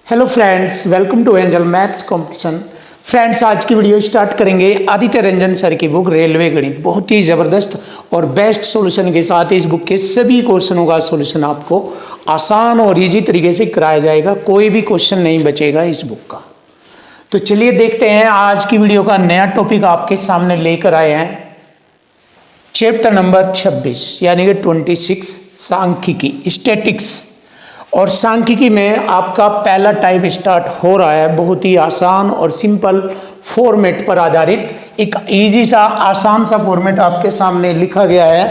Hello friends, welcome to angel maths competition. Friends, आज की video start करेंगे Aditya Ranjan sir की बुक रेलवे गणित। बहुत ही ज़बरदस्त और बेस्ट सॉल्यूशन के साथ इस बुक के सभी क्वेश्चनों का सॉल्यूशन आपको आसान और इजी तरीके से कराया जाएगा। कोई भी क्वेश्चन नहीं बचेगा इस बुक का। तो चलिए देखते हैं आज की वीडियो का नया टॉपिक आपके सामने लेकर आए हैं। चैप्टर नंबर 26 यानी कि 26 सांख्यिकी स्टैटिक्स। और सांख्यिकी में आपका पहला टाइप स्टार्ट हो रहा है। बहुत ही आसान और सिंपल फॉर्मेट पर आधारित एक इजी सा आसान सा फॉर्मेट आपके सामने लिखा गया है।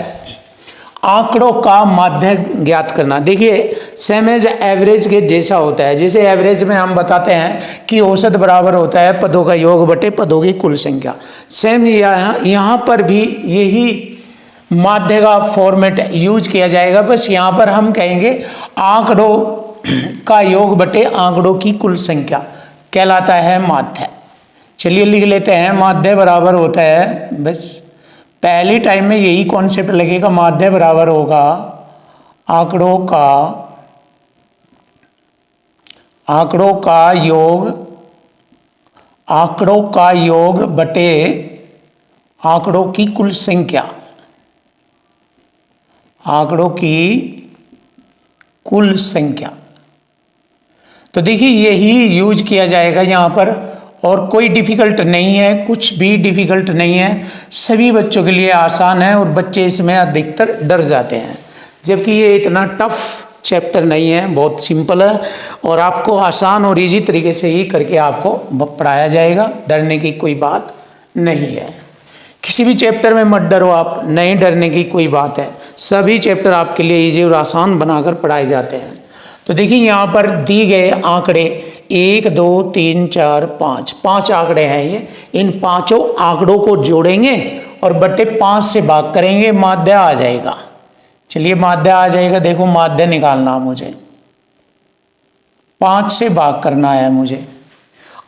आंकड़ों का माध्य ज्ञात करना। देखिए, सेम एज एवरेज के जैसा होता है। जैसे एवरेज में हम बताते हैं कि औसत बराबर होता है पदों का योग बटे पदों की कुल संख्या। सेम यहाँ पर भी यही माध्य का फॉर्मेट यूज किया जाएगा। बस यहाँ पर हम कहेंगे आंकड़ों का योग बटे आंकड़ों की कुल संख्या कहलाता है माध्य। चलिए लिख लेते हैं। माध्य बराबर होता है, बस पहली टाइम में यही कॉन्सेप्ट लगेगा। माध्य बराबर होगा आंकड़ों का योग बटे आंकड़ों की कुल संख्या। आंकड़ों की कुल संख्या। तो देखिए यही यूज किया जाएगा यहाँ पर, और कोई डिफिकल्ट नहीं है, कुछ भी डिफिकल्ट नहीं है। सभी बच्चों के लिए आसान है और बच्चे इसमें अधिकतर डर जाते हैं, जबकि ये इतना टफ चैप्टर नहीं है, बहुत सिंपल है और आपको आसान और इजी तरीके से ही करके आपको पढ़ाया जाएगा। डरने की कोई बात नहीं है। किसी भी चैप्टर में मत डरो आप, नहीं डरने की कोई बात है। सभी चैप्टर आपके लिए इजी और आसान बनाकर पढ़ाए जाते हैं। तो देखिए यहाँ पर दी गए आंकड़े 1 2 3 4 5 5 आंकड़े हैं ये। इन पांचों आंकड़ों को जोड़ेंगे और बटे 5 से भाग करेंगे, माध्य आ जाएगा। चलिए माध्य आ जाएगा। देखो माध्य निकालना मुझे 5 से भाग करना है मुझे।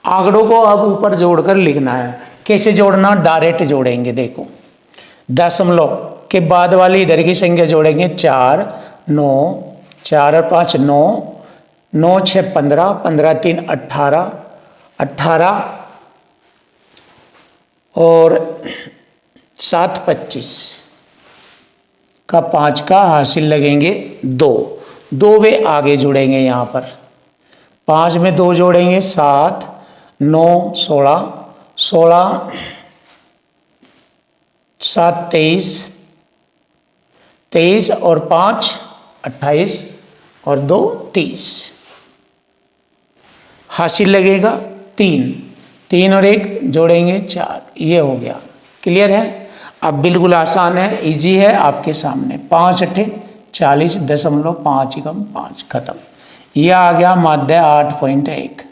आंकड़ों को अब ऊपर जोड़कर लिखना है। कैसे जोड़ना? डायरेक्ट जोड़ेंगे। देखो दशमलव के बाद वाली इधर की संख्या जोड़ेंगे 4 9 4 और 5 9 9 6 15 15 3 18 18 और 7 25 का 5 का हासिल लगेंगे 2 2 वे आगे जुड़ेंगे। यहाँ पर 5 में 2 जोड़ेंगे 7 9 16 16 7 23 23 और 5 28 और 2 30 हासिल लगेगा 3 3 और 1 जोड़ेंगे 4। ये हो गया। क्लियर है? अब बिल्कुल आसान है, इजी है आपके सामने। 5 8 40 दशमलव 5 एकम 5 खत्म। यह आ गया माध्य 8.1।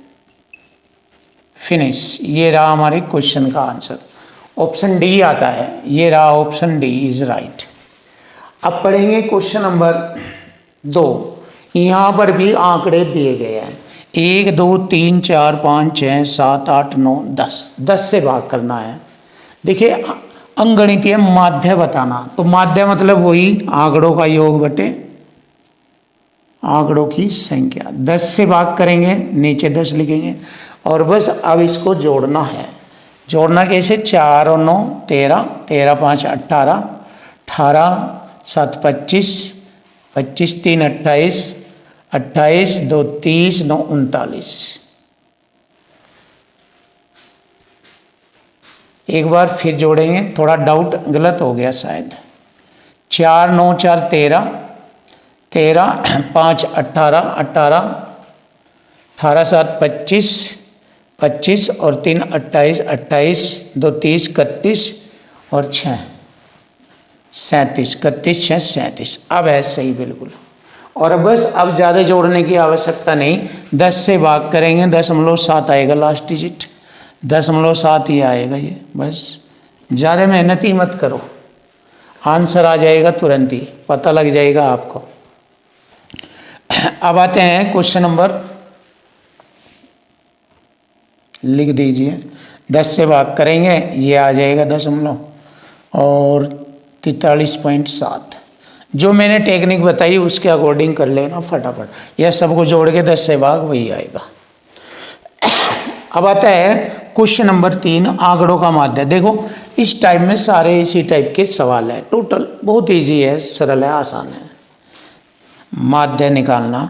फिनिश। ये रहा हमारे क्वेश्चन का आंसर। ऑप्शन डी आता है। ये रहा ऑप्शन डी इज राइट। अब पढ़ेंगे क्वेश्चन नंबर 2। यहाँ पर भी आंकड़े दिए गए हैं 1 2 3 4 5 6 7 8 9 10। 10 से भाग करना है। देखिए अंकगणितीय माध्य बताना। तो माध्य मतलब वही आंकड़ों का योग बटे आंकड़ों की संख्या। 10 से भाग करेंगे, नीचे 10 लिखेंगे और बस अब इसको जोड़ना है। जोड़ना कैसे? 4 और 9 13 13 5 18 18 7 25 25 3 28 28 2 30 9 39। एक बार फिर जोड़ेंगे। थोड़ा डाउट गलत हो गया शायद। 4 9 4 13 13 5 18 18 18 7 25 25 और 3 28 28 2 30 31 और 6 37 31 6 37। अब है सही बिल्कुल। और बस अब ज़्यादा जोड़ने की आवश्यकता नहीं। 10 से भाग करेंगे, 0.7 आएगा लास्ट डिजिट। 0.7 ही आएगा ये। बस ज़्यादा मेहनत ही मत करो, आंसर आ जाएगा तुरंत ही, पता लग जाएगा आपको। अब आते हैं क्वेश्चन नंबर, लिख दीजिए। 10 से भाग करेंगे, ये आ जाएगा दशमलव और 43.7। जो मैंने टेक्निक बताई उसके अकॉर्डिंग कर लेना फटाफट। यह सबको जोड़ के 10 से भाग वही आएगा। अब आता है क्वेश्चन नंबर 3, आंकड़ों का माध्य। देखो इस टाइप में सारे इसी टाइप के सवाल है, टोटल बहुत इजी है, सरल है, आसान है। माध्य निकालना,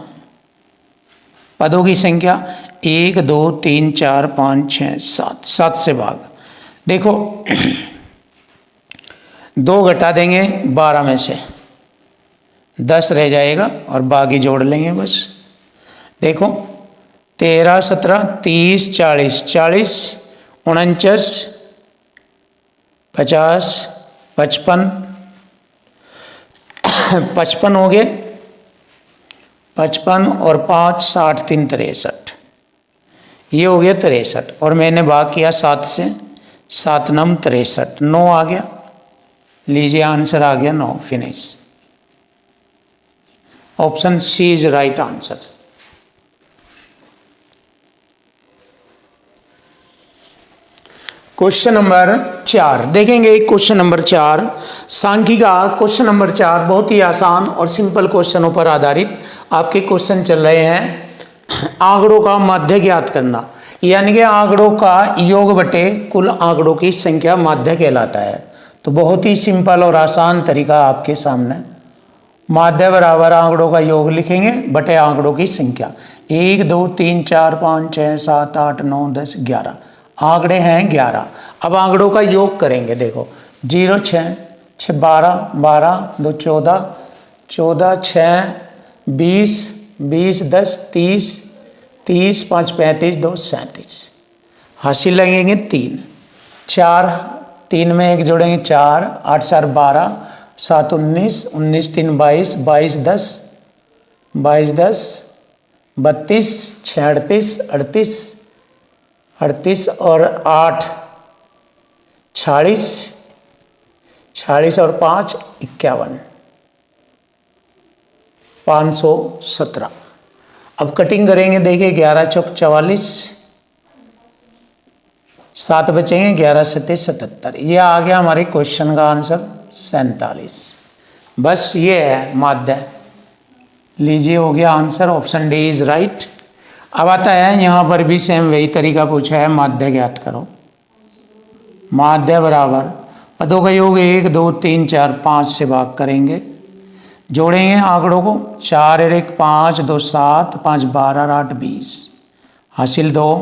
पदों की संख्या 1 2 3 4 5 6 7, 7 से भाग। देखो 2 घटा देंगे 12 में से, 10 रह जाएगा और बाकी जोड़ लेंगे बस। देखो 13 17 30 40, 40 49 50 55, 55 हो गए, 55 और 5 60 3 63, ये हो गया 63। और मैंने भाग किया 7 से, 7 9 63, 9 आ गया। लीजिए आंसर आ गया 9, finish. Option C is right answer. Question number 4 देखेंगे। क्वेश्चन नंबर 4 सांख्यिका। क्वेश्चन नंबर 4 बहुत ही आसान और सिंपल क्वेश्चनों पर आधारित आपके क्वेश्चन चल रहे हैं। आंकड़ों का माध्य ज्ञात करना, यानी कि आंकड़ों का योग बटे कुल आंकड़ों की संख्या माध्य कहलाता है। तो बहुत ही सिंपल और आसान तरीका आपके सामने। माध्य बराबर आंकड़ों का योग लिखेंगे बटे आंकड़ों की संख्या। 1 2 3 4 5 6 7 8 9 10 11, आंकड़े हैं 11। अब आंकड़ों का योग करेंगे। देखो 0 6 6 12 12 2 14 14 6 20 20 10 30 30 5 35 2 37, हासिल लगेंगे 3 4, 3 में 1 जोड़ेंगे 4, 8 4 12, 7 19 19 3 22 22 10 22 10 32 6 38 38 38 और 8 46 46 और 5 51, 517। अब कटिंग करेंगे। देखिए 11 चौक 44, 7 बचेंगे, 11 सत्ते 77। ये आ गया हमारे क्वेश्चन का आंसर 47। बस ये है माध्य। लीजिए हो गया answer, option D is right. अब आता है यहाँ पर भी सेम वही तरीका पूछा है, माध्य ज्ञात करो। माध्य बराबर पदों का योग 1 2 3 4 5 से भाग करेंगे, जोड़ेंगे आंकड़ों को। 4 और 1 5 2 7 5 12 और 8 20, हासिल 2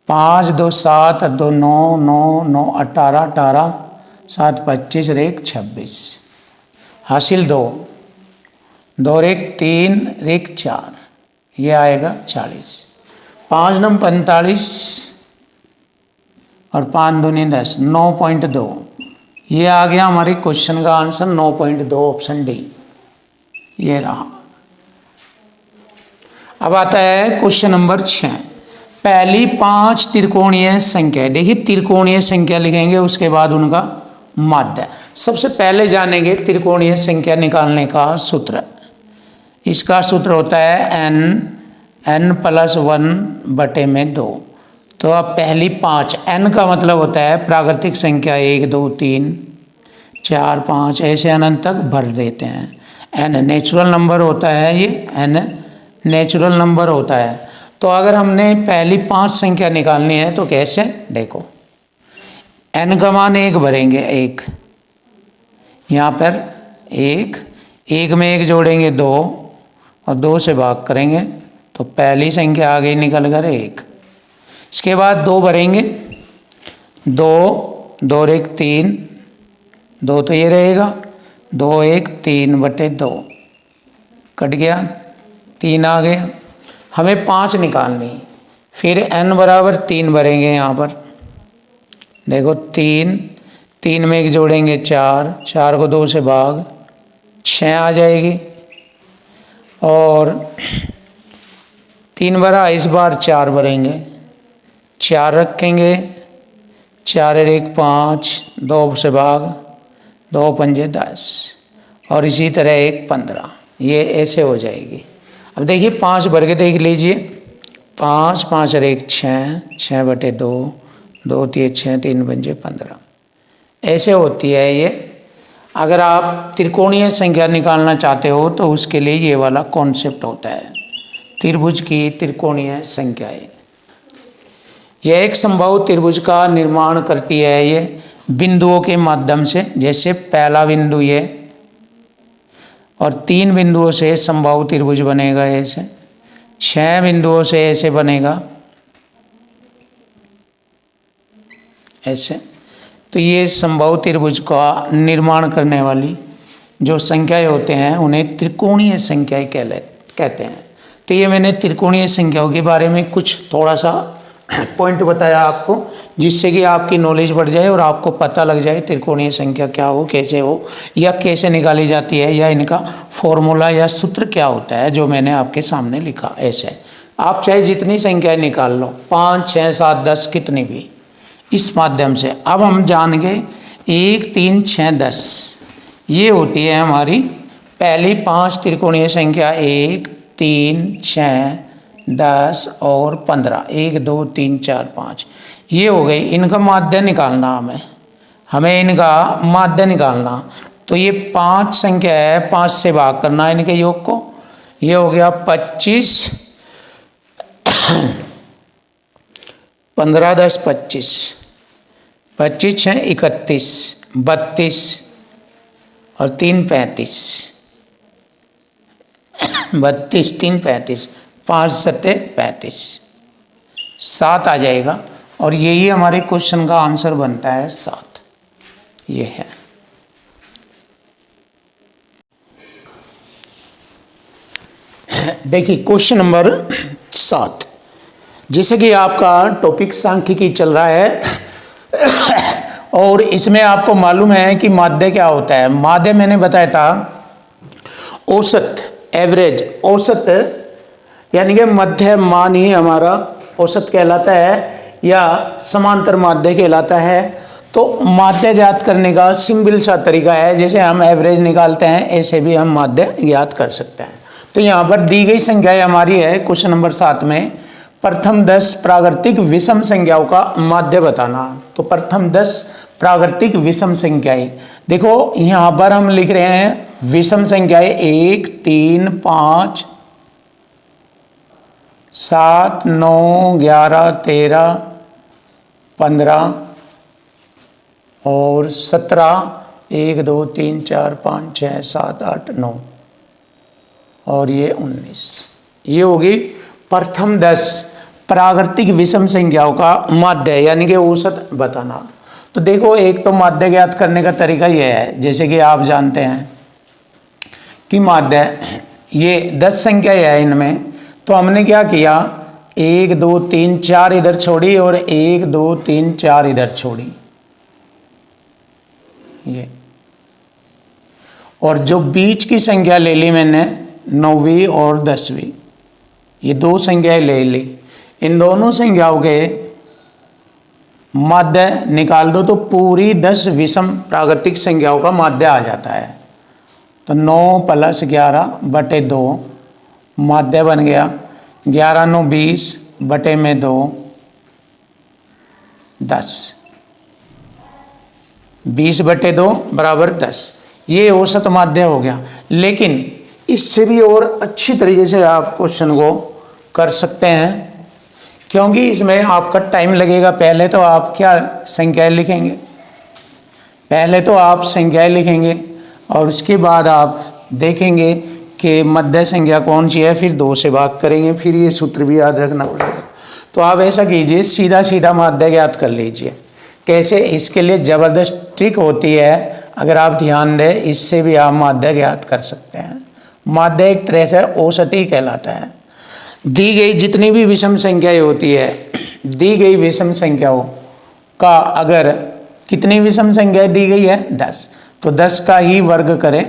5 2 7 2 9 9 9 18 18 7 25 और 1 26, हासिल 2 2 और 1 3 और 1 4, ये आएगा 40। 5 9 45 और 5 दूनी 10, 9.2। ये आ गया हमारे क्वेश्चन का आंसर 9.2, ऑप्शन डी ये रहा। अब आता है क्वेश्चन नंबर 6। पहली 5 त्रिकोणीय संख्या। देखिए त्रिकोणीय संख्या लिखेंगे, उसके बाद उनका माध्य। सबसे पहले जानेंगे त्रिकोणीय संख्या निकालने का सूत्र। इसका सूत्र होता है n + 1/2। तो अब पहली 5, n का मतलब होता है प्राकृतिक संख्या 1 2 3 4 5 ऐसे अनंत तक भर देते हैं। n नेचुरल नंबर होता है, ये n नेचुरल नंबर होता है। तो अगर हमने पहली 5 संख्या निकालनी है तो कैसे, देखो n का मान 1 भरेंगे, 1 यहाँ पर 1 में 1 जोड़ेंगे 2 और 2 से भाग करेंगे तो पहली संख्या आ गई निकल कर 1। इसके बाद 2 भरेंगे, 2 2 और 1 3, 2 तो ये रहेगा, 2 1 3/2 कट गया, 3 आ गया। हमें 5 निकालनी, फिर n बराबर 3 भरेंगे यहाँ पर। देखो 3 में 1 जोड़ेंगे 4, 4 को 2 से भाग 6 आ जाएगी। और 3 भरा, इस बार 4 भरेंगे, 4 रखेंगे, 4 और 1 5, 2 से भाग 2 पंजे 10 और इसी तरह 1 15, ये ऐसे हो जाएगी। अब देखिए 5 भर के देख लीजिए, 5 5 और 1 6, 6/2, 2 3 6, 3 पंजे 15 ऐसे होती है ये। अगर आप त्रिकोणीय संख्या निकालना चाहते हो तो उसके लिए ये वाला कॉन्सेप्ट होता है, त्रिभुज की त्रिकोणीय संख्याएं। यह एक समबाहु त्रिभुज का निर्माण करती है ये बिंदुओं के माध्यम से। जैसे पहला बिंदु ये और 3 बिंदुओं से समबाहु त्रिभुज बनेगा ऐसे, 6 बिंदुओं से ऐसे बनेगा ऐसे। तो ये समबाहु त्रिभुज का निर्माण करने वाली जो संख्याएं होते हैं उन्हें त्रिकोणीय संख्याएं कहते हैं। तो ये मैंने त्रिकोणीय संख्याओं के बारे में कुछ थोड़ा सा पॉइंट बताया आपको, जिससे कि आपकी नॉलेज बढ़ जाए और आपको पता लग जाए त्रिकोणीय संख्या क्या हो, कैसे हो, या कैसे निकाली जाती है, या इनका फॉर्मूला या सूत्र क्या होता है जो मैंने आपके सामने लिखा। ऐसे आप चाहे जितनी संख्याएं निकाल लो, 5, 6, 7, 10 कितनी भी, इस माध्यम से। अब हम जान गए 1, 3, 6, 10 ये होती है हमारी पहली 5 त्रिकोणीय संख्या। 1, 3, 6, 10 और 15, 1, 2, 3, 4, 5 ये हो गई। इनका माध्य निकालना हमें इनका माध्य निकालना। तो ये 5 संख्या है, 5 से भाग करना इनके योग को। ये हो गया 25, 15, 10, 25, 25, 6, 31, 32 और 3, 35, 32, 3, 35, 5, 7, 35, 7 आ जाएगा। और यही हमारे क्वेश्चन का आंसर बनता है 7। ये है। देखिए क्वेश्चन नंबर 7, जैसे कि आपका टॉपिक सांख्यिकी चल रहा है और इसमें आपको मालूम है कि माध्य क्या होता है। माध्य मैंने बताया था औसत, एवरेज, औसत यानी कि मध्य मान ही हमारा औसत कहलाता है या समांतर माध्य कहलाता है। तो माध्य ज्ञात करने का सिंपल सा तरीका है, जैसे हम एवरेज निकालते हैं ऐसे भी हम माध्य ज्ञात कर सकते हैं। तो यहाँ पर दी गई संख्याएं हमारी है क्वेश्चन नंबर 7 में, प्रथम 10 प्राकृतिक विषम संख्याओं का माध्य बताना। तो प्रथम 10 प्राकृतिक विषम संख्याएं, देखो यहाँ पर हम लिख रहे हैं विषम संख्याएं 1, 3, 5, 7, 9, 11, 13, 15 और 17, 1, 2, 3, 4, 5, 6, 7, 8, 9 और ये 19। ये होगी प्रथम 10 प्राकृतिक विषम संख्याओं का माध्य यानी कि औसत बताना। तो देखो एक तो माध्य ज्ञात करने का तरीका यह है, जैसे कि आप जानते हैं कि माध्य ये 10 संख्या है इनमें। तो हमने क्या किया, 1, 2, 3, 4 इधर छोड़ी और 1, 2, 3, 4 इधर छोड़ी ये, और जो बीच की संख्या ले ली मैंने 9वीं और 10वीं, ये 2 संख्याएं ले ली। इन दोनों संख्याओं के माध्य निकाल दो तो पूरी 10 विषम प्राकृतिक संख्याओं का माध्य आ जाता है। तो 9 + 11 बटे 2 माध्य बन गया। 11, 9, 20 बटे में 2 10, 20 बटे 2 बराबर 10। ये औसत माध्य हो गया। लेकिन इससे भी और अच्छी तरीके से आप क्वेश्चन को कर सकते हैं, क्योंकि इसमें आपका टाइम लगेगा। पहले तो आप क्या संख्याएं लिखेंगे, पहले तो आप संख्याएं लिखेंगे और उसके बाद आप देखेंगे कि मध्य संख्या कौन सी है, फिर 2 से भाग करेंगे, फिर ये सूत्र भी याद रखना पड़ेगा। तो आप ऐसा कीजिए, सीधा सीधा माध्य ज्ञात कर लीजिए। कैसे, इसके लिए ज़बरदस्त ट्रिक होती है, अगर आप ध्यान दें इससे भी आप माध्य ज्ञात कर सकते हैं। माध्य एक तरह से औसत ही कहलाता है। दी गई जितनी भी विषम संख्याएं होती है, दी गई विषम संख्याओं का अगर कितनी विषम संख्याएं दी गई है 10, तो 10 का ही वर्ग करें,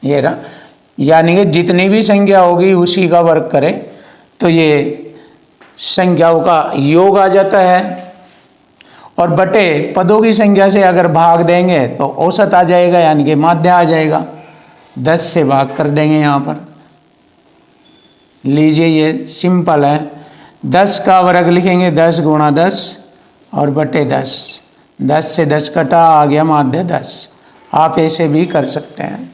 ये रहा, यानी कि जितनी भी संख्या होगी उसी का वर्ग करें तो ये संख्याओं का योग आ जाता है। और बटे पदों की संख्या से अगर भाग देंगे तो औसत आ जाएगा, यानी कि माध्य आ जाएगा। 10 से भाग कर देंगे यहाँ पर, लीजिए ये सिंपल है। 10 का वर्ग लिखेंगे 10 गुणा 10 और बटे 10, 10 से 10 कटा, आ गया माध्य 10। आप ऐसे भी कर सकते हैं,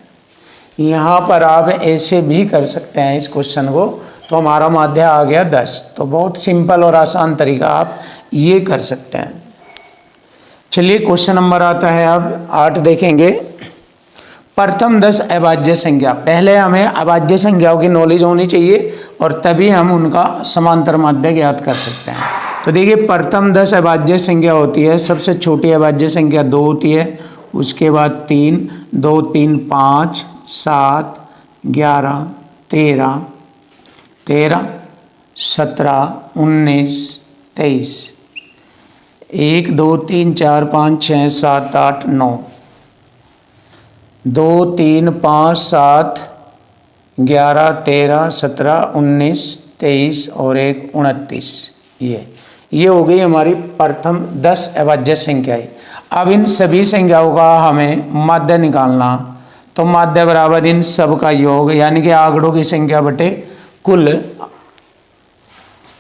यहाँ पर आप ऐसे भी कर सकते हैं इस क्वेश्चन को, तो हमारा माध्य आ गया 10। तो बहुत सिंपल और आसान तरीका आप ये कर सकते हैं। चलिए क्वेश्चन नंबर आता है अब 8 देखेंगे। प्रथम 10 अभाज्य संख्या। पहले हमें अभाज्य संख्याओं की नॉलेज होनी चाहिए और तभी हम उनका समांतर माध्य ज्ञात कर सकते हैं। तो देखिए प्रथम 10 अभाज्य संख्या होती है, सबसे छोटी अभाज्य संख्या 2 होती है, उसके बाद 3, 2, 3, 5, 7, 11, 13, 17, 19, 23, 1, 2, 3, 4, 5, 6, 7, 8, 9, 2, 3, 5, 7, 11, 13, 17, 19, 23 और 1, 29। ये हो गई हमारी प्रथम 10 अभाज्य संख्याएं। अब इन सभी संख्याओं का हमें माध्य निकालना। तो माध्य बराबर इन सब का योग, यानी कि आंकड़ों की संख्या बटे कुल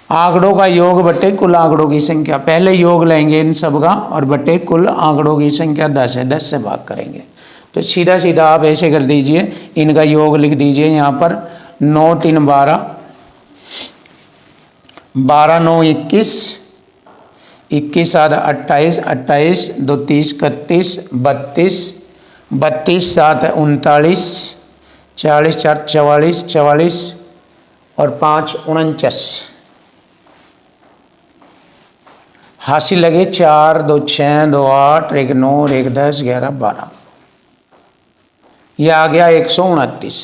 आंकड़ों का योग बटे कुल आंकड़ों की संख्या। पहले योग लेंगे इन सब का और बटे कुल आंकड़ों की संख्या 10 है, 10 से भाग करेंगे। तो सीधा सीधा आप ऐसे कर दीजिए, इनका योग लिख दीजिए यहाँ पर। 9, 3, 12, 12, 9, 21, 21, 7, 28, 28, 2, 30, 31, 32, 32, 7, 39, 40, 4, 44, 44 और 5, 49। हासिल लगे 4, 2, 6, 2, 8, 1, 9, 1, 10, 11, 12। यह आ गया 129।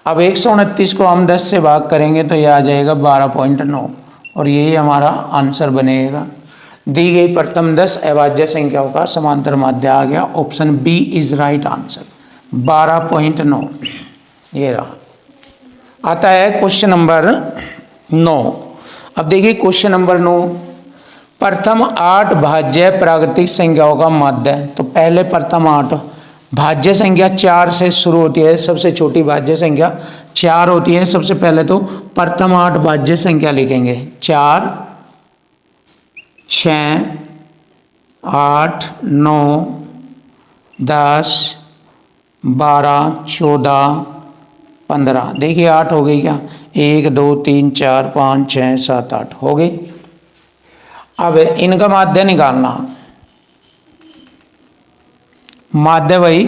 अब 129 को हम 10 से भाग करेंगे तो यह आ जाएगा 12.9 और यही हमारा आंसर बनेगा। दी गई प्रथम 10 अभाज्य संख्याओं का समांतर माध्य आ गया। Option B is right answer, 12.9 ये रहा। आता है क्वेश्चन नंबर 9। अब देखिए क्वेश्चन नंबर 9, प्रथम 8 भाज्य प्राकृतिक संख्याओं का माध्य। तो पहले प्रथम 8 भाज्य संख्या 4 से शुरू होती है, सबसे छोटी भाज्य संख्या 4 होती है। सबसे पहले तो प्रथम 8 भाज्य संख्या लिखेंगे। 4, 6, 8, 9, 10, 12, 14, 15। देखिए 8 हो गई क्या? 1, 2, 3, 4, 5, 6, 7, 8 हो गई। अब इनका माध्य निकालना। माध्य वही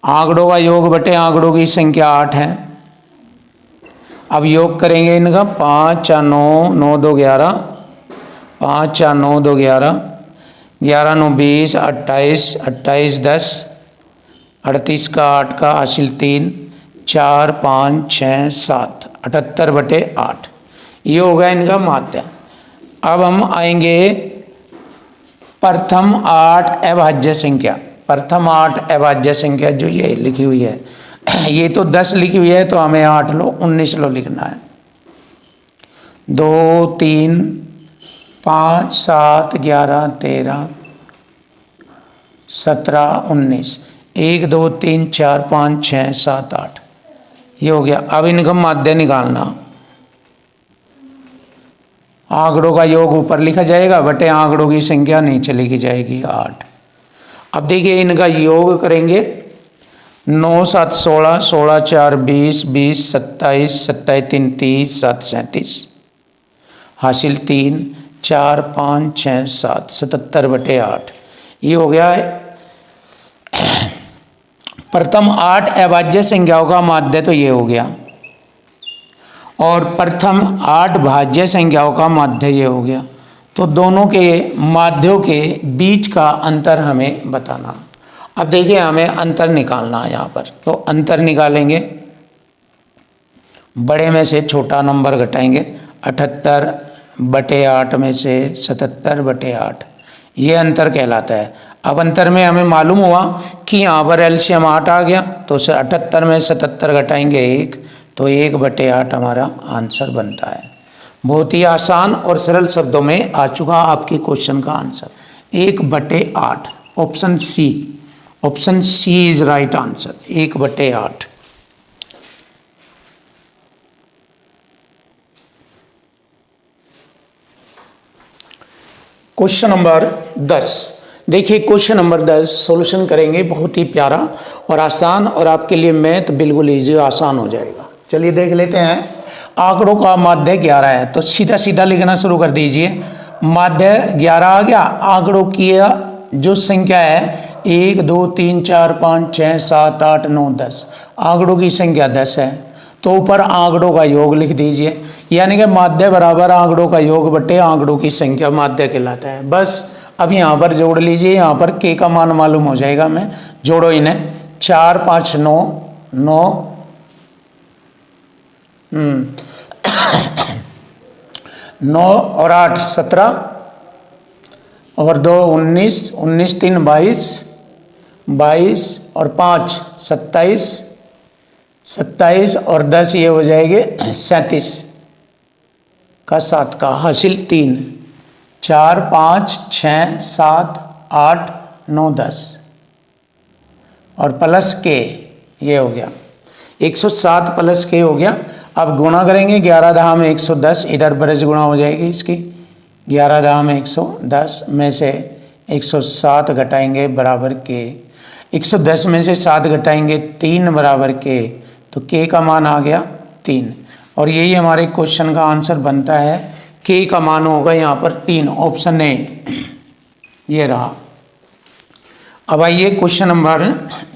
आंकड़ों का योग बटे आंकड़ों की संख्या 8 है। अब योग करेंगे इनका। 5, 4, 9, 9, 2, 11, 5, 4, 9, 2, 11, 11, 9, 20, 28, 28, 10, 38 का 8 का हासिल 3, 4, 5, 6, 7, 78 बटे 8। ये हो गया इनका माध्य। अब हम आएंगे प्रथम 8 अभाज्य संख्या। प्रथम 8 अभाज्य संख्या जो ये लिखी हुई है, ये तो 10 लिखी हुई है, तो हमें 8 लो 19 लो लिखना है। 2, 3, 5, 7, 11, 13, 17, 19, 1, 2, 3, 4, 5, 6, 7, 8 ये हो गया। अब इनका माध्य निकालना। आंकड़ों का योग ऊपर लिखा जाएगा बटे आंकड़ों की संख्या नीचे लिखी जाएगी 8। अब देखिए इनका योग करेंगे। 9, 7, 16, 16, 4, 20, 20, 27, 27, 3, 30, 7, 37 हासिल 3, 4, 5, 6, 7, 77 बटे 8। ये हो गया प्रथम 8 अभाज्य संख्याओं का माध्य। तो ये हो गया। और प्रथम 8 भाज्य संख्याओं का माध्य ये हो गया। तो दोनों के माध्यों के बीच का अंतर हमें बताना। अब देखिए हमें अंतर निकालना है यहाँ पर। तो अंतर निकालेंगे, बड़े में से छोटा नंबर घटाएंगे। 78 बटे 8 में से 77 बटे 8 ये अंतर कहलाता है। अब अंतर में हमें मालूम हुआ कि यहाँ पर एलसीएम 8 आ गया, तो 78 में 77 घटाएंगे 1, तो 1 बटे 8 हमारा आंसर बनता है। बहुत ही आसान और सरल शब्दों में आ चुका आपके क्वेश्चन का आंसर, 1 बटे 8। ऑप्शन C, option C is right answer, 1 बटे 8। क्वेश्चन नंबर 10 देखिए। क्वेश्चन नंबर 10 सॉल्यूशन करेंगे, बहुत ही प्यारा और आसान, और आपके लिए मैथ बिल्कुल इजी आसान हो जाएगा। चलिए देख लेते हैं। आंकड़ों का माध्य 11 है, तो सीधा सीधा लिखना शुरू कर दीजिए। माध्य 11 आ गया, आंकड़ों की जो संख्या है 1 2 3 4 5 6 7 8 9 10, आंकड़ों की संख्या 10 है, तो ऊपर आंकड़ों का योग लिख दीजिए। यानी कि माध्य बराबर आंकड़ों का योग बटे आंकड़ों की संख्या माध्य कहलाता है। बस अब यहाँ पर जोड़ लीजिए, यहाँ पर के का मान मालूम हो जाएगा हमें। जोड़ो इन्हें, 4 5 9 9 9 और 8 17 और 2 19 19 3 22 22 और 5 27 27 और 10 ये हो जाएंगे 37 का 7 का हासिल 3 4 5 6 7 8 9 10 और प्लस के ये हो गया 107 प्लस के हो गया। अब गुणा करेंगे, 11 दहा में 110, इधर ब्रज गुणा हो जाएगी इसकी। 11 दहा में 110 में से 107 घटाएंगे बराबर के, 110 में से 7 घटाएंगे 3 बराबर के, तो के का मान आ गया 3। और यही हमारे क्वेश्चन का आंसर बनता है। के का मान होगा यहाँ पर 3, ऑप्शन ए ये रहा। अब आइए क्वेश्चन नंबर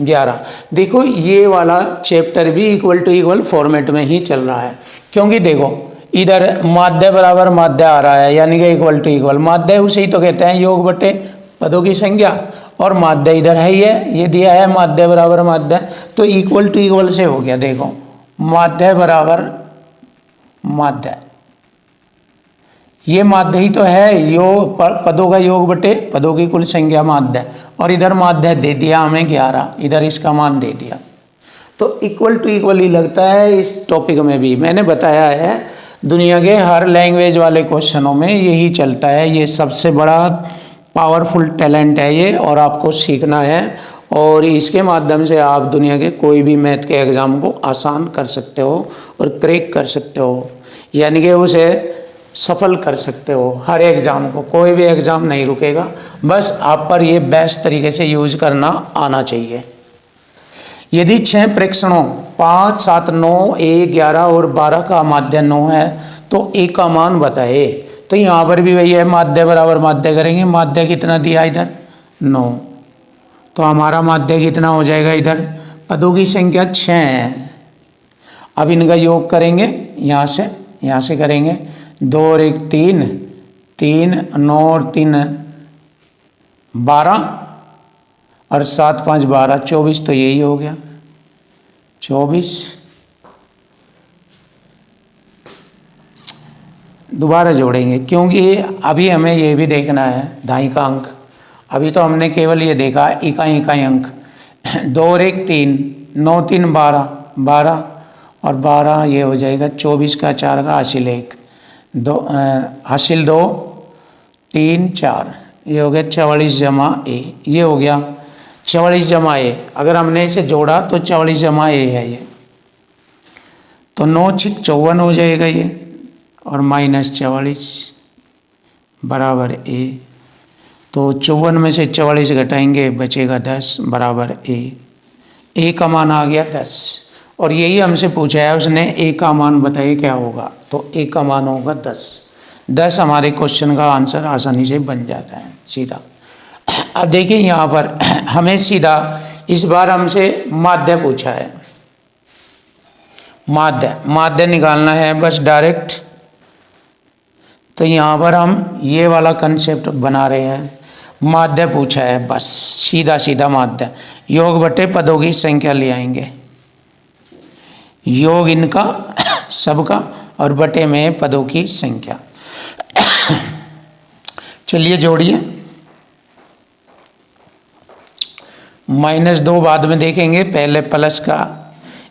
11। देखो ये वाला चैप्टर भी इक्वल टू इक्वल फॉर्मेट में ही चल रहा है, क्योंकि देखो इधर माध्य बराबर माध्य आ रहा है, यानी कि इक्वल टू इक्वल। माध्य उसे ही तो कहते हैं योग बटे पदों की संख्या, और माध्य इधर है ही है, ये दिया है माध्य बराबर माध्य, तो इक्वल टू इक्वल से हो गया। देखो माध्य बराबर माध्य, ये माध्य ही तो है, योग पदों का योग बटे पदों की कुल संख्या माध्य, और इधर माध्य दे दिया हमें 11, इधर इसका मान दे दिया, तो इक्वल टू इक्वल ही लगता है। इस टॉपिक में भी मैंने बताया है, दुनिया के हर लैंग्वेज वाले क्वेश्चनों में यही चलता है। ये सबसे बड़ा पावरफुल टैलेंट है ये, और आपको सीखना है, और इसके माध्यम से आप दुनिया के कोई भी मैथ के एग्ज़ाम को आसान कर सकते हो और क्रैक कर सकते हो, यानी कि उसे सफल कर सकते हो। हर एग्ज़ाम को, कोई भी एग्ज़ाम नहीं रुकेगा, बस आप पर ये बेस्ट तरीके से यूज करना आना चाहिए। यदि 6 प्रेक्षणों 5 7 9 1 11 और 12 का माध्य 9 है, तो ए का मान बताए। तो यहाँ पर भी वही है, माध्य बराबर माध्य करेंगे। माध्य कितना दिया इधर 9, तो हमारा माध्य कितना हो जाएगा, इधर पदों की संख्या 6 है। अब इनका योग करेंगे, यहाँ से करेंगे, 2 और 1 3 3 9 और 3 12 और 7 5 12 24, तो यही हो गया 24। दोबारा जोड़ेंगे, क्योंकि अभी हमें ये भी देखना है दाई का अंक। अभी तो हमने केवल ये देखा इकाई इकाई अंक। 2 और 1 3 9 3 12 12 और 12 ये हो जाएगा 24 का 4 का हासिल 1 2 हासिल 2 3 4, ये हो गया 44 जमा ए, ये हो गया 44 जमा ए। अगर हमने इसे जोड़ा तो 44 जमा ए है ये, तो 9 6 54 हो जाएगा ये, और माइनस 44 बराबर ए, तो 54 में से 44 घटाएंगे बचेगा 10 बराबर ए का मान आ गया 10। और यही हमसे पूछा है उसने, ए का मान बताइए क्या होगा, तो ए का मान होगा 10 हमारे क्वेश्चन का आंसर आसानी से बन जाता है सीधा। अब देखिए यहाँ पर हमें सीधा इस बार हमसे माध्य पूछा है, माध्य निकालना है बस डायरेक्ट। तो यहाँ पर हम ये वाला कंसेप्ट बना रहे हैं, माध्य पूछा है बस सीधा सीधा माध्य, योग बटे पदों की संख्या ले आएंगे, योग इनका सबका और बटे में पदों की संख्या। चलिए जोड़िए, -2 बाद में देखेंगे, पहले प्लस का,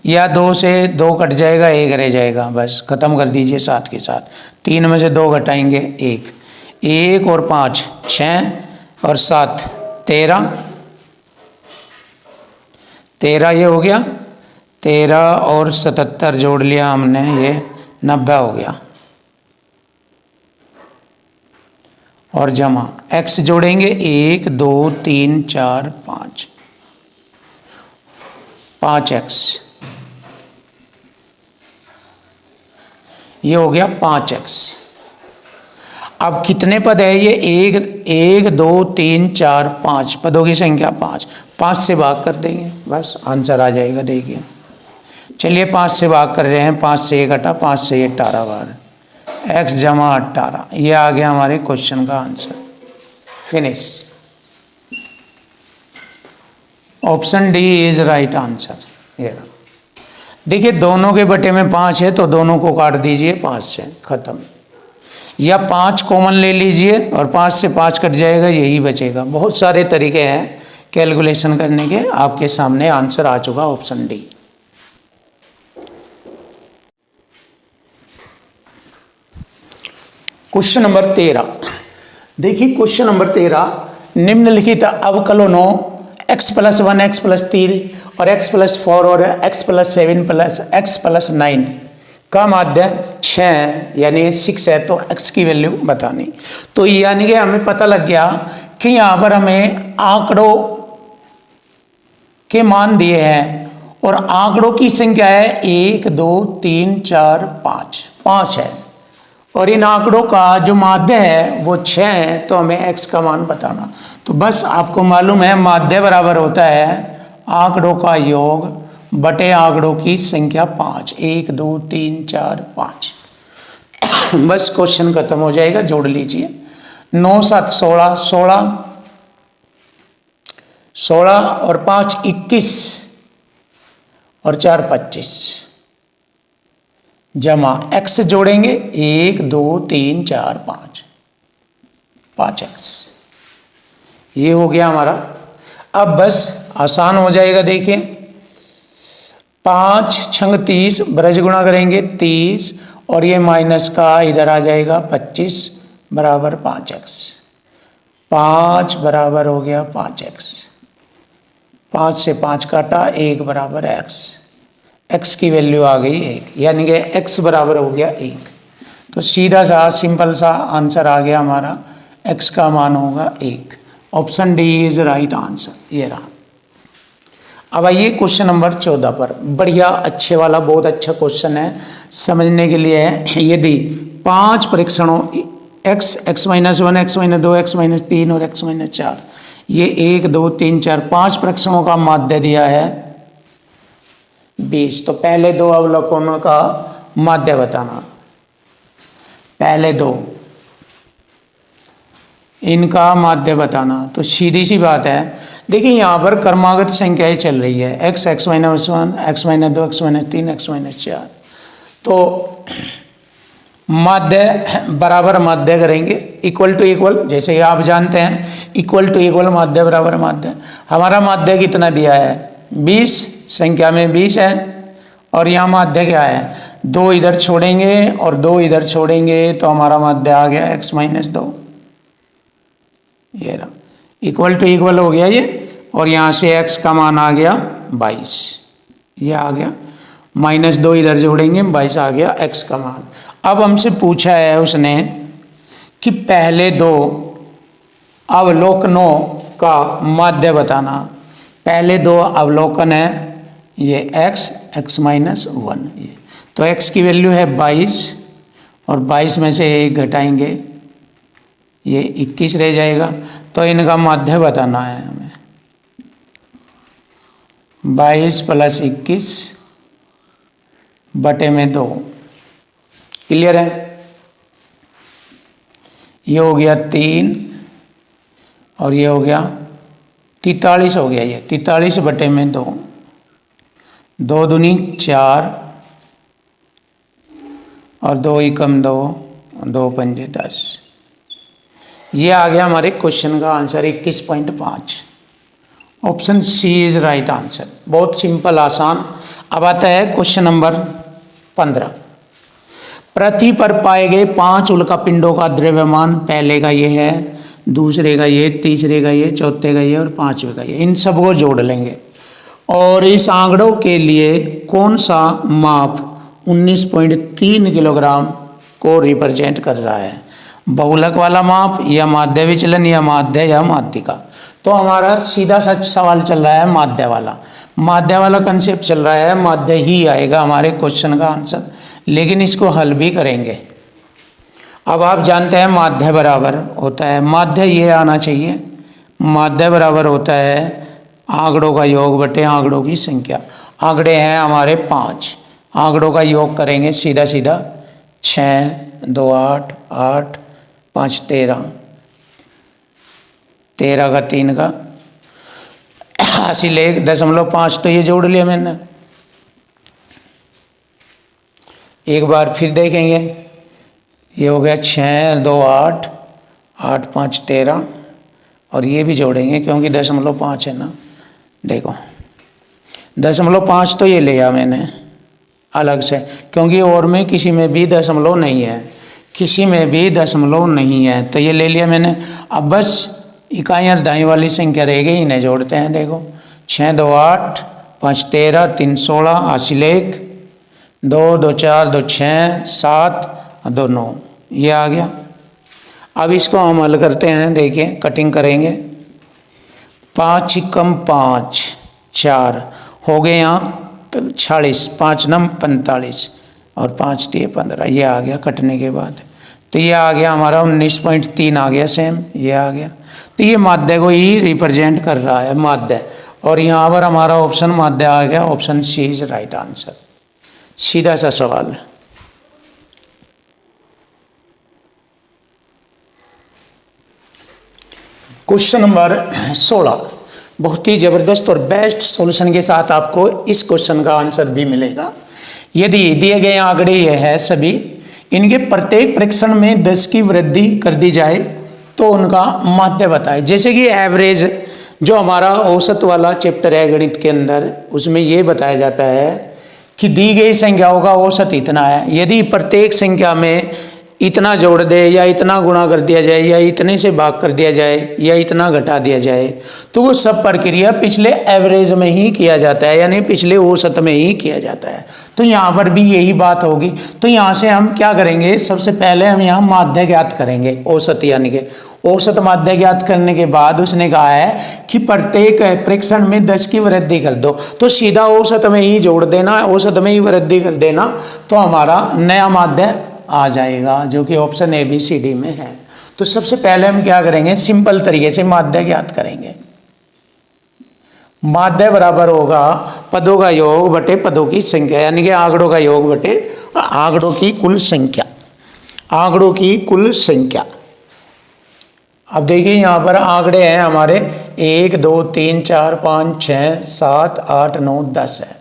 या 2 से 2 कट जाएगा 1 रह जाएगा, बस खत्म कर दीजिए 7 के साथ। 3 में से 2 घटाएंगे 1 और 5 6 और 7 13 ये हो गया, 13 और 77 जोड़ लिया हमने, ये 90 हो गया, और जमा x जोड़ेंगे 1 2 3 4 5x, ये हो गया 5x। अब कितने पद है ये? एक दो तीन चार पाँच पदों की संख्या 5। 5 से भाग कर देंगे, बस आंसर आ जाएगा। देखिए चलिए 5 से भाग कर रहे हैं, 5 से 1 घटा, 5 से 18 बार x जमा 18। ये आ गया हमारे क्वेश्चन का answer. Finish. Option D is right answer. ये देखिए दोनों के बटे में 5 है तो दोनों को काट दीजिए 5 से, खत्म। या 5 कॉमन ले लीजिए और 5 से 5 कट जाएगा, यही बचेगा। बहुत सारे तरीके हैं कैलकुलेशन करने के, आपके सामने आंसर आ चुका ऑप्शन डी। Question number 13। देखिए क्वेश्चन नंबर 13, निम्नलिखित अवकलनों x+1 x+3 और x+4 और x+7 प्लस x+9 का माध्य 6 है, यानी 6 है, तो x की वैल्यू बतानी। तो यानी कि हमें पता लग गया कि यहाँ पर हमें आंकड़ों के मान दिए हैं और आंकड़ों की संख्या है 1 2 3 4 5, 5 है, और इन आंकड़ों का जो माध्य है वो 6 है, तो हमें x का मान बताना। तो बस आपको मालूम है माध्य बराबर होता है आंकड़ों का योग बटे आंकड़ों की संख्या 5। 1 2 3 4 5। बस क्वेश्चन खत्म हो जाएगा, जोड़ लीजिए। 9 7 16, 16 और 5 21 और 4 25 जमा x जोड़ेंगे 1 2 3 4 5, 5x। ये हो गया हमारा। अब बस आसान हो जाएगा। देखिए 5 छंग 30 ब्रज गुणा करेंगे 30 और ये माइनस का इधर आ जाएगा 25 बराबर 5x। 5 बराबर हो गया 5x। 5 से 5 काटा, 1 बराबर x। x की वैल्यू आ गई 1, यानी कि x बराबर हो गया 1। तो सीधा सा सिंपल सा आंसर आ गया हमारा, x का मान होगा 1। Option D is right answer. ये रहा। अब आइए क्वेश्चन नंबर 14 पर। बढ़िया अच्छे वाला, बहुत अच्छा क्वेश्चन है, समझने के लिए है। यदि 5 परीक्षणों x, x-1, x-2, x-3 और x-4, ये 1 2 3 4 5 परीक्षणों का माध्य दिया है 20। तो पहले दो अवलोकनों का माध्य बताना। पहले दो इनका माध्य बताना। तो सीधी सी बात है, देखिए यहाँ पर क्रमागत संख्याएं चल रही है, x, x-1, x-2, x-3, x-4। तो माध्य बराबर माध्य करेंगे, इक्वल टू इक्वल, जैसे कि आप जानते हैं इक्वल टू इक्वल माध्य बराबर माध्य। हमारा माध्य कितना दिया है? 20, संख्या में 20 है, और यहाँ माध्य क्या है? 2 इधर छोड़ेंगे और 2 इधर छोड़ेंगे, तो हमारा माध्य आ गया x-2। ये रहा, इक्वल टू इक्वल हो गया ये, और यहाँ से x का मान आ गया 22। ये आ गया, -2 इधर जोड़ेंगे, 22 आ गया x का मान। अब हमसे पूछा है उसने कि पहले दो अवलोकनों का माध्य बताना। पहले दो अवलोकन है ये x, x-1। ये तो x की वैल्यू है 22, और 22 में से 1 घटाएंगे, ये 21 रह जाएगा। तो इनका माध्य बताना है हमें। 22 + 21 बटे में 2। क्लियर है? ये हो गया 3 और ये हो गया 43 हो गया। ये 43 बटे में 2, 2 दूनी 4 और 2 एकम 2, 2 पंजे 10। ये आ गया हमारे क्वेश्चन का answer 21.5। Option C is right answer. बहुत सिंपल आसान। अब आता है क्वेश्चन नंबर 15। पृथ्वी पर पाए गए 5 उल्कापिंडों का द्रव्यमान, पहले का ये है, दूसरे का ये, तीसरे का ये, चौथे का ये और 5वें का ये। इन सबको जोड़ लेंगे, और इस आंकड़ों के लिए कौन सा माप 19.3 किलोग्राम को रिप्रेजेंट कर रहा है? बहुलक वाला माप या माध्य विचलन या माध्य या माध्यिका? तो हमारा सीधा सच सवाल चल रहा है माध्य वाला। माध्य वाला कंसेप्ट चल रहा है, माध्य ही आएगा हमारे क्वेश्चन का आंसर। लेकिन इसको हल भी करेंगे। अब आप जानते हैं माध्य बराबर होता है, माध्य ये आना चाहिए, माध्य बराबर होता है आंकड़ों का योग बटे आंकड़ों की संख्या। आंकड़े हैं हमारे 5, आंकड़ों का योग करेंगे सीधा सीधा 6 2 8 8 5 13, 13 का 3 का हासिल 1.5 तो ये जोड़ लिया मैंने। एक बार फिर देखेंगे, ये हो गया 6 2 8 8 5 13 और ये भी जोड़ेंगे क्योंकि 0.5 है ना। देखो 0.5 तो ये लिया मैंने अलग से, क्योंकि और में किसी में भी दशमलव नहीं है, किसी में भी दशमलव नहीं है, तो ये ले लिया मैंने। अब बस इकाइयाँ दाई वाली संख्या रह गई, इन्हें जोड़ते हैं। देखो 6 2 8 5 13 3 16 हासिल 1 2 2 4 2 6 7 2 9, ये आ गया। अब इसको हम हल करते हैं, देखिए कटिंग करेंगे। 5 कम 5 4 हो गए यहाँ 46, 5 नम 45 और 5 दिए 15, ये आ गया कटने के बाद। तो ये आ गया हमारा 19.3 आ गया, सेम ये आ गया। तो ये माध्य को ही रिप्रेजेंट कर रहा है, माध्य। और यहाँ पर हमारा ऑप्शन माध्य आ गया, option C is right answer. सीधा सा सवाल है। क्वेश्चन नंबर 16 बहुत ही जबरदस्त और बेस्ट सॉल्यूशन के साथ आपको इस क्वेश्चन का आंसर भी मिलेगा। यदि दिए गए आंकड़े ये है सभी, इनके प्रत्येक परीक्षण में 10 की वृद्धि कर दी जाए तो उनका माध्य बताएं। जैसे कि एवरेज जो हमारा औसत वाला चैप्टर है गणित के अंदर, उसमें ये बताया जाता है कि दी गई संख्याओं का औसत इतना है। यदि प्रत्येक संख्या में इतना जोड़ दे या इतना गुणा कर दिया जाए या इतने से भाग कर दिया जाए या इतना घटा दिया जाए, तो वो सब प्रक्रिया पिछले एवरेज में ही किया जाता है, यानी पिछले औसत में ही किया जाता है। तो यहाँ पर भी यही बात होगी। तो यहाँ से हम क्या करेंगे, सबसे पहले हम यहाँ माध्य ज्ञात करेंगे, औसत यानी कि औसत माध्य ज्ञात करने के बाद उसने कहा है कि प्रत्येक परीक्षण में 10 की वृद्धि कर दो, तो सीधा औसत में ही जोड़ देना, औसत में ही वृद्धि कर देना, तो हमारा नया माध्य आ जाएगा, जो कि option A B C D में है। तो सबसे पहले हम क्या करेंगे, सिंपल तरीके से माध्य ज्ञात करेंगे। माध्य बराबर होगा पदों का योग बटे पदों की संख्या, यानी कि आंकड़ों का योग बटे आंकड़ों की कुल संख्या, आंकड़ों की कुल संख्या। अब देखिए यहाँ पर आंकड़े हैं हमारे 1 2 3 4 5 6 7 8 9 10 है।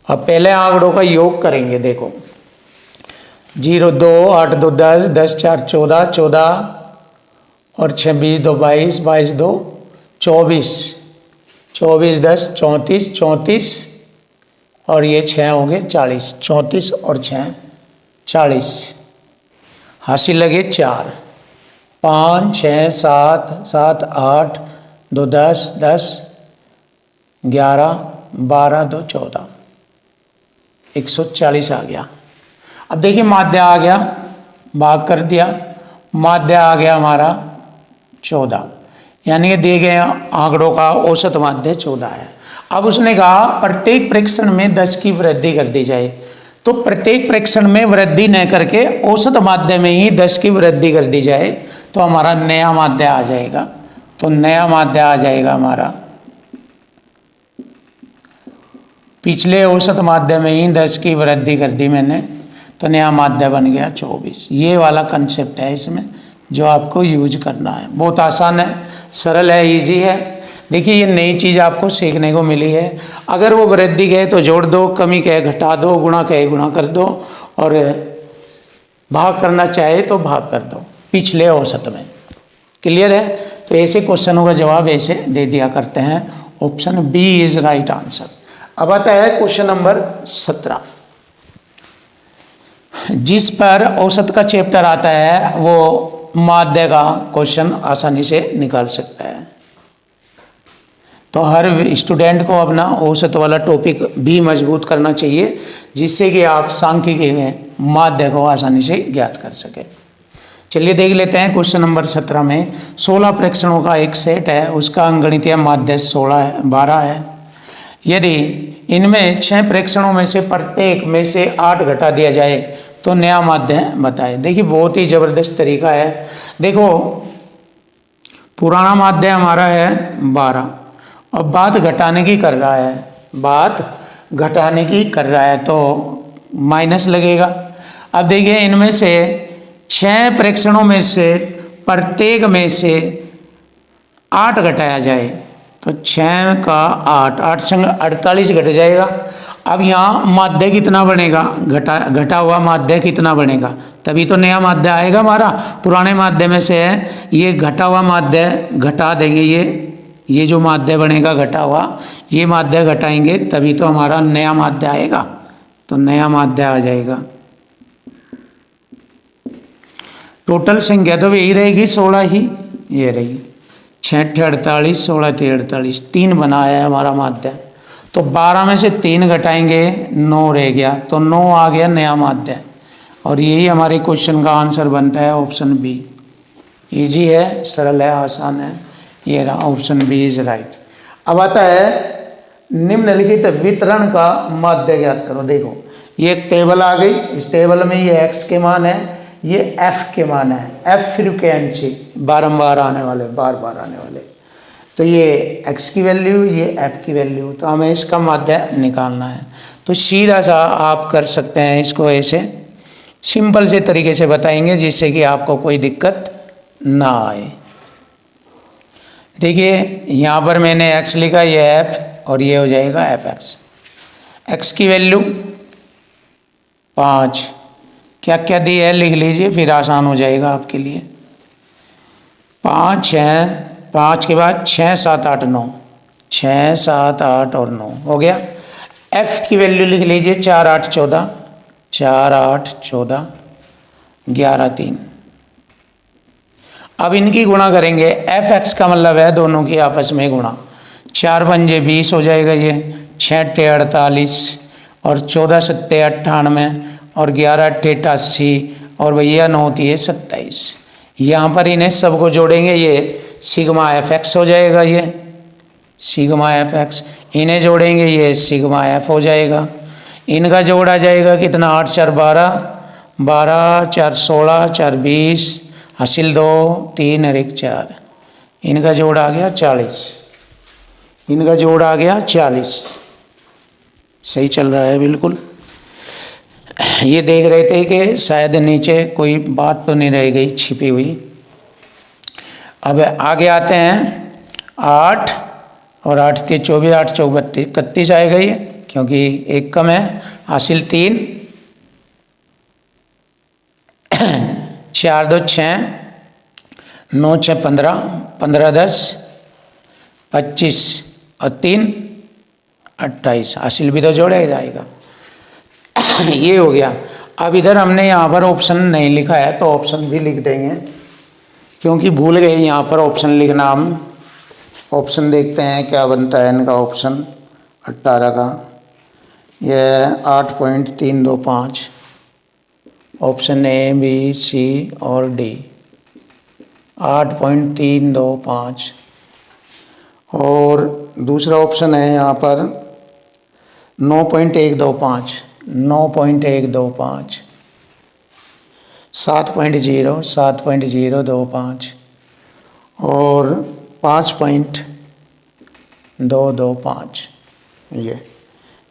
अब पहले आंकड़ों का योग करेंगे। देखो 0 2 8 2 10 10 4 14 14 और 6 20 2 22 22 2 24 24 10 34 34 और ये 6 होंगे 40, 34 और 6 40, हासिल लगे 4 5 6 7 7 8 2 10 10 11 12 2 14, 140 आ गया। अब देखिए माध्य आ गया, भाग कर दिया, माध्य आ गया हमारा 14, यानी कि दिए गए आंकड़ों का औसत माध्य 14 है। अब उसने कहा प्रत्येक परीक्षण में 10 की वृद्धि कर दी जाए, तो प्रत्येक परीक्षण में वृद्धि न करके औसत माध्य में ही 10 की वृद्धि कर दी जाए, तो हमारा नया माध्य आ जाएगा। तो नया माध्य आ जाएगा हमारा, पिछले औसत माध्य में ही 10 की वृद्धि कर दी मैंने, तो नया माध्य बन गया 24। ये वाला कंसेप्ट है इसमें जो आपको यूज करना है। बहुत आसान है, सरल है, इजी है। देखिए ये नई चीज़ आपको सीखने को मिली है। अगर वो वृद्धि कहे तो जोड़ दो, कमी कहे घटा दो, गुणा कहे गुणा कर दो, और भाग करना चाहे तो भाग कर दो पिछले औसत में। क्लियर है? तो ऐसे क्वेश्चनों का जवाब ऐसे दे दिया करते हैं। Option B is right answer. अब आता है क्वेश्चन नंबर 17, जिस पर औसत का चैप्टर आता है वो माध्य का क्वेश्चन आसानी से निकाल सकता है। तो हर स्टूडेंट को अपना औसत वाला टॉपिक भी मजबूत करना चाहिए, जिससे कि आप सांख्यिकी में माध्य को आसानी से ज्ञात कर सकें। चलिए देख लेते हैं क्वेश्चन नंबर 17 में 16 परीक्षणों का एक सेट है, उसका अंकगणितीय माध्य 12 है। यदि इनमें 6 प्रेक्षणों में से प्रत्येक में से 8 घटा दिया जाए तो नया माध्य बताए। देखिए बहुत ही जबरदस्त तरीका है। देखो पुराना माध्य हमारा है 12, अब बात घटाने की कर रहा है, बात घटाने की कर रहा है तो माइनस लगेगा। अब देखिए इनमें से 6 प्रेक्षणों में से प्रत्येक में से 8 घटाया जाए तो 6 का 8 संग 48 घट जाएगा। अब यहाँ माध्य कितना बनेगा, घटा हुआ माध्य कितना बनेगा, तभी तो नया माध्य आएगा हमारा। पुराने माध्य में से है ये घटा हुआ माध्य घटा देंगे, ये जो माध्य बनेगा घटा हुआ, ये माध्य घटाएंगे तभी तो हमारा नया माध्य आएगा, तो नया माध्य आ जाएगा। टोटल संख्या तो यही रहेगी 16 ही, ये रही 6 48 16 48, 3 बनाया है हमारा माध्य। तो 12 में से 3 घटाएंगे 9 रह गया, तो 9 आ गया नया माध्य। और यही हमारे क्वेश्चन का आंसर बनता है ऑप्शन बी। इजी है, सरल है, आसान है, ये रहा ऑप्शन बी इज राइट। अब आता है निम्नलिखित वितरण का माध्य ज्ञात करो। देखो ये एक टेबल आ गई, इस टेबल में ये x के मान है, ये f के मान है, f फ्रीक्वेंसी बारंबार आने वाले, बार बार आने वाले, तो ये x की वैल्यू, ये f की वैल्यू, तो हमें इसका माध्य निकालना है। तो सीधा सा आप कर सकते हैं इसको, ऐसे सिंपल से तरीके से बताएंगे जिससे कि आपको कोई दिक्कत ना आए। देखिए यहाँ पर मैंने x लिखा, ये f और ये हो जाएगा fx। x की वैल्यू 5, क्या क्या दी है लिख लीजिए, फिर आसान हो जाएगा आपके लिए। 5 है, 5 के बाद 6 7 8 9, 6 7 8 और 9 हो गया। f की वैल्यू लिख लीजिए 4 8 14, 4 8 14 11 3। अब इनकी गुणा करेंगे, एफ एक्स का मतलब है दोनों की आपस में गुणा। 4 पंजे 20 हो जाएगा, ये 6 टे 48 और 14 सत्ते 98 और 11 अट्ठे 88 और भैया 9 तिये 27। यहाँ पर इन्हें सबको जोड़ेंगे, ये सिग्मा एफ एक्स हो जाएगा, ये सिग्मा एफ एक्स। इन्हें जोड़ेंगे, ये सिग्मा एफ हो जाएगा। इनका जोड़ आ जाएगा कितना, 8 4 12, 12 4 16 4 20, हासिल 2 3 और 1 4। इनका जोड़ आ गया 40, इनका जोड़ आ गया 40। सही चल रहा है बिल्कुल। ये देख रहे थे कि शायद नीचे कोई बात तो नहीं रह गई छिपी हुई। अब आगे आते हैं, 8 और 8 3 24, 8 4 32 31 आएगा ये, क्योंकि एक कम है, हासिल 3 4 2 6 9 6 15 15 10 25 और 3 28, हासिल भी तो जोड़ा जाएगा। ये हो गया। अब इधर हमने यहाँ पर ऑप्शन नहीं लिखा है तो ऑप्शन भी लिख देंगे, क्योंकि भूल गए यहाँ पर ऑप्शन लिखना हम। ऑप्शन देखते हैं क्या बनता है इनका ऑप्शन 18 का। यह 8.325, ऑप्शन ए बी सी और डी 8.325। और दूसरा ऑप्शन है यहाँ पर 9.125, 9.125, 7.0, 7.025 और 5.225।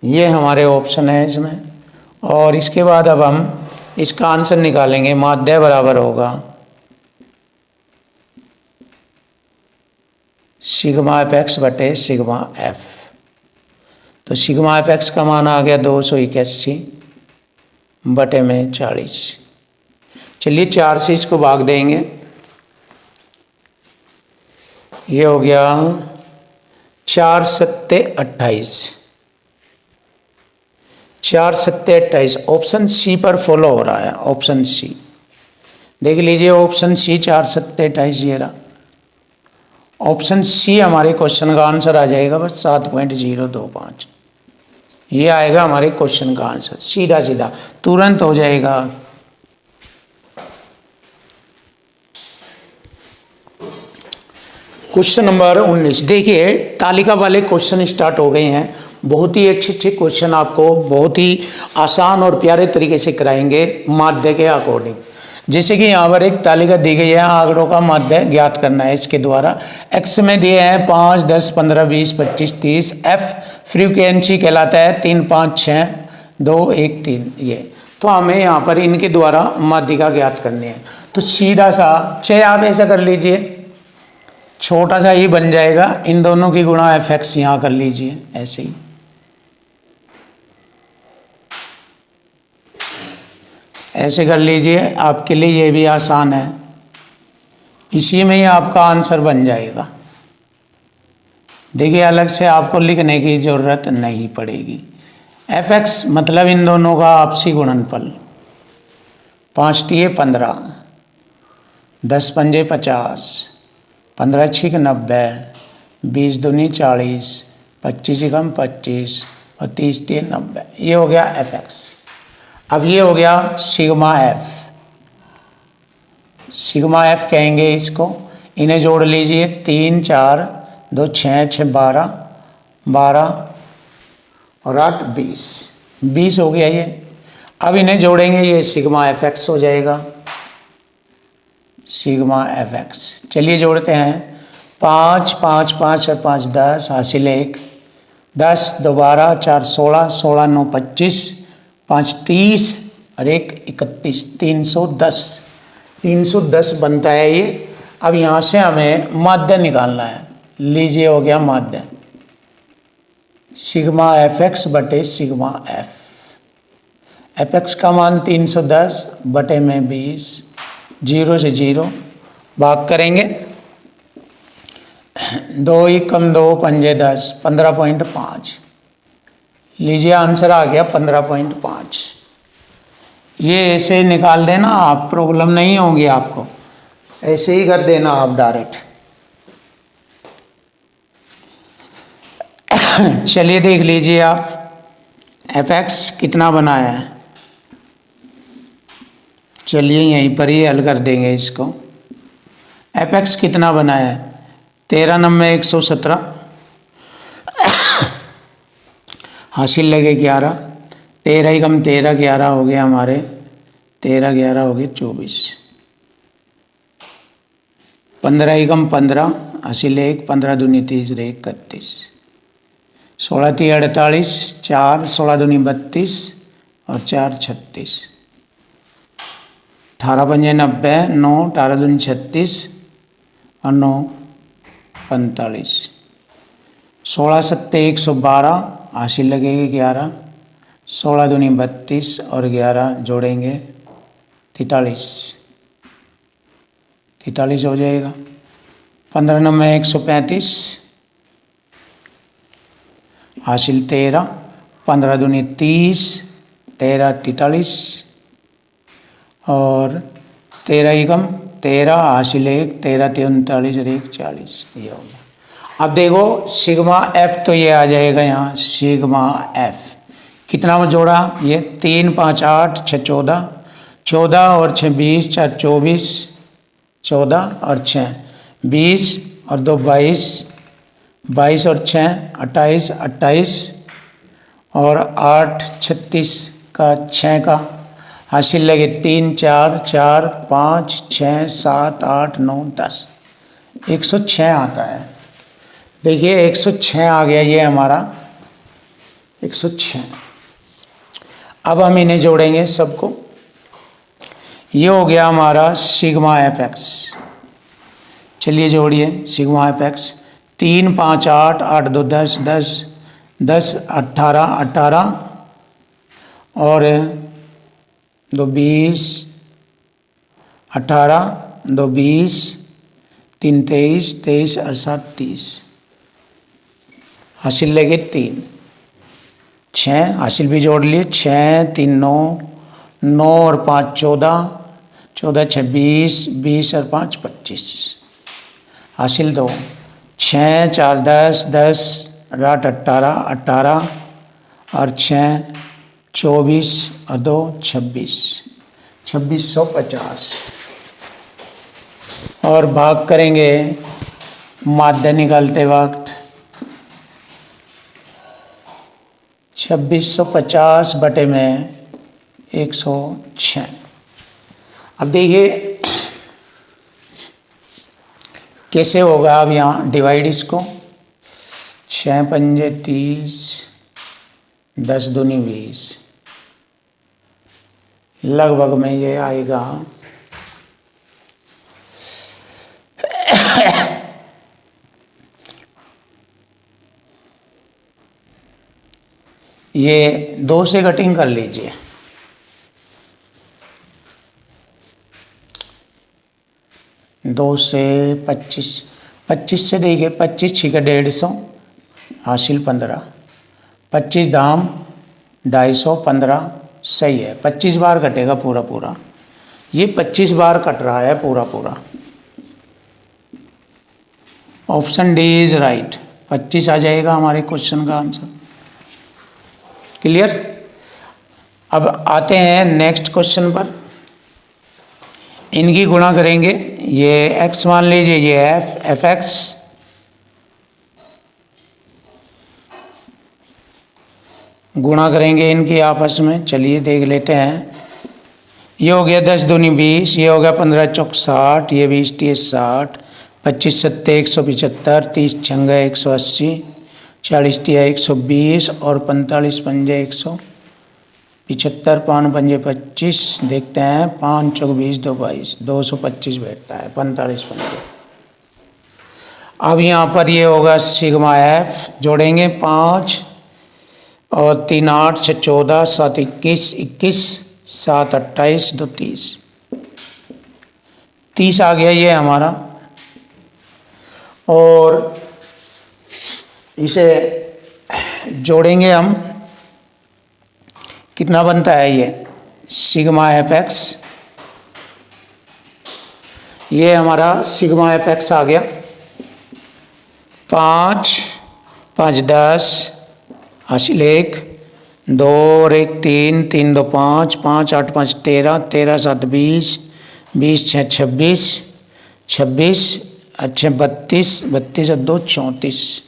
ये हमारे ऑप्शन है इसमें। और इसके बाद अब हम इसका आंसर निकालेंगे। माध्य बराबर होगा सिग्मा एफ एक्स बटे सिग्मा एफ। तो सिग्मा एफ एक्स का मान आ गया 281 बटे में 40। चलिए 4 से इसको भाग देंगे, ये हो गया 4 सत्ते 28, 4 सत्ते 28। ऑप्शन सी पर फॉलो हो रहा है, ऑप्शन सी देख लीजिए, ऑप्शन सी 4 सत्ते 28 ये रहा। ऑप्शन सी हमारे क्वेश्चन का आंसर आ जाएगा बस 7.025। ये आएगा हमारे क्वेश्चन का आंसर, सीधा सीधा तुरंत हो जाएगा। क्वेश्चन नंबर 19 देखिए, तालिका वाले क्वेश्चन स्टार्ट हो गए हैं। बहुत ही अच्छे अच्छे क्वेश्चन आपको बहुत ही आसान और प्यारे तरीके से कराएंगे माध्य के अकॉर्डिंग। जैसे कि यहाँ पर एक तालिका दी गई है, आंकड़ों का माध्य ज्ञात करना है इसके द्वारा। एक्स में दिए हैं 5, 10, 15, 20, 25, 30। एफ फ्रीक्वेंसी कहलाता है 3, 5, 6, 2, 1, 3 ये। तो हमें यहाँ पर इनके द्वारा माध्यिका ज्ञात करनी है। तो सीधा सा 6 आप ऐसा कर लीजिए, छोटा सा ही बन जाएगा। इन दोनों की गुणा एफ एक्स यहाँ कर लीजिए ऐसे ही। ऐसे कर लीजिए, आपके लिए ये भी आसान है। इसी में ही आपका आंसर बन जाएगा। देखिए अलग से आपको लिखने की ज़रूरत नहीं पड़ेगी। एफ एक्स मतलब इन दोनों का आपसी गुणनफल। 5 × 15, 10 × 5 = 50, 15 × 6 = 90, 20 × 2 = 40, 25 × 25 और 30 × 3 = 90। ये हो गया एफ एक्स। अब ये हो गया सिग्मा एफ। सिग्मा एफ कहेंगे इसको। इन्हें जोड़ लीजिए, 3, 4, 2, 6, 6, 12, 12 और 8, 20, 20 हो गया ये। अब इन्हें जोड़ेंगे, ये सिग्मा एफ एक्स हो जाएगा। सिग्मा एफ एक्स चलिए जोड़ते हैं। 5, 5, 5 और 5 10, हासिल 1, 10, 2 12, 4 16, 16 9 25, 5 30 और 1 31, 310। 310 बनता है ये। अब यहाँ से हमें माध्य निकालना है। लीजिए हो गया माध्य, सिग्मा एफ एक्स बटे सिग्मा एफ। एफ एक्स का मान 310 बटे में 20, 0 से 0 भाग करेंगे। 2 × 2 = 5, 10, 15.5। लीजिए आंसर आ गया 15.5। ये ऐसे निकाल देना आप, प्रॉब्लम नहीं होगी आपको, ऐसे ही कर देना आप डायरेक्ट। चलिए देख लीजिए आप एफ एक्स कितना बनाया है। चलिए यहीं पर ही हल कर देंगे इसको। एफ एक्स कितना बनाया है? 13 9 117, हासिल लगे 11, 13 × 13 11 हो गया हमारे, 13 11 हो गए 24, 15 × 15 हासिल 1, 15 दूनी 30, 31, 16 3 48, 4 16 दूनी 32 और 4 36, 18 5 90, 9 18 दूनी 36 और 9 45, 16 7 112, हासिल लगेगी 11, 16 दूनी 32 और 11 जोड़ेंगे 43, 43 हो जाएगा। 15 9 135, हासिल 13, 15 दूनी 30, 13 43 और 13 × 13 हासिल 1, 13 39 और 1 40। ये हो गया। अब देखो सिग्मा एफ तो ये आ जाएगा यहाँ, सिग्मा एफ कितना में जोड़ा? ये 3 5 8 6 14, 14 और 6 20, 4 24, 14 और 6 20 और 2 22, 22 और 6 28, 28 और 8 36 का 6 का हासिल लगे 3 4 4 5 6 7 8 9 10, 106 आता है। देखिए 106 आ गया ये हमारा 106। अब हम इन्हें जोड़ेंगे सबको। ये हो गया हमारा सिग्मा एफ एक्स। चलिए जोड़िए सिग्मा एफ एक्स। 3 5 8 8 2 10 10 10 18 18 और 2 20, 18 2 20, 3 23 23 और 7 30, हासिल लगे 3 6, हासिल भी जोड़ लिए 6 3 9 9 और 5 14, 14 6 20, 20 और 5 25, हासिल 2 6 4 10 10 8 18 18 और 6 24 और 2 26, 2650 और भाग करेंगे माध्य निकालते वक्त। 2650 बटे में 106। अब देखिए कैसे होगा। अब यहाँ डिवाइड इसको, 6 पंजे 30, 10 दूनी 20, लगभग में ये आएगा ये 2 से कटिंग कर लीजिए। 2 से 25, 25 से देखिए 25 छिके 150 हासिल 15, 25 दाम 250, 15 सही है। 25 बार कटेगा पूरा पूरा, ये 25 बार कट रहा है पूरा पूरा। ऑप्शन डी इज राइट, 25 आ जाएगा हमारे क्वेश्चन का आंसर। क्लियर। अब आते हैं नेक्स्ट क्वेश्चन पर। इनकी गुणा करेंगे। ये x मान लीजिए, ये एफ एक्स, गुणा करेंगे इनकी आपस में। चलिए देख लेते हैं। ये हो गया 10 दूनी 20, ये हो गया 15 चौक 60, ये 20 30 60, 25 सत्ते 175, 30 छंगा 180, 40 तिया 120 और 45 पंजे 175, 5 पंजे 25। देखते हैं 5 चौक 20 2 22, 225 बैठता है 45 पंजे। अब यहाँ पर ये होगा सिग्मा एफ, जोड़ेंगे 5 और 3 8 6 14 7 21 21 7 28 2 30, 30 आ गया ये हमारा। और इसे जोड़ेंगे हम, कितना बनता है ये सिग्मा एफ एक्स। ये हमारा सिग्मा एफ एक्स आ गया। 5 5 10 हासिल 1, 2 और 1 3, 3 2 5, 5 8 5 13, 13 7 20, 20 6 26, 26 अच्छे 32, 32 और 2 34,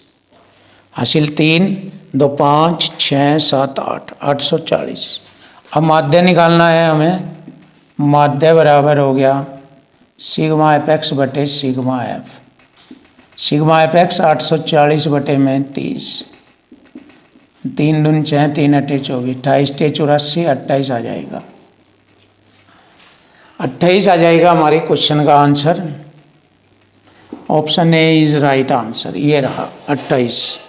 हासिल 3 2 5 6 7 8, 840। अब माध्य निकालना है हमें। माध्य बराबर हो गया सिग्मा एफ एक्स बटे sigma F. Sigma F x 840 बटे में 30, 3 दूनी 6, 3 अट्ठे 24, 28 टे 84, 28 आ जाएगा। 28 आ जाएगा हमारे क्वेश्चन का answer. Option A is right answer, ये रहा 28।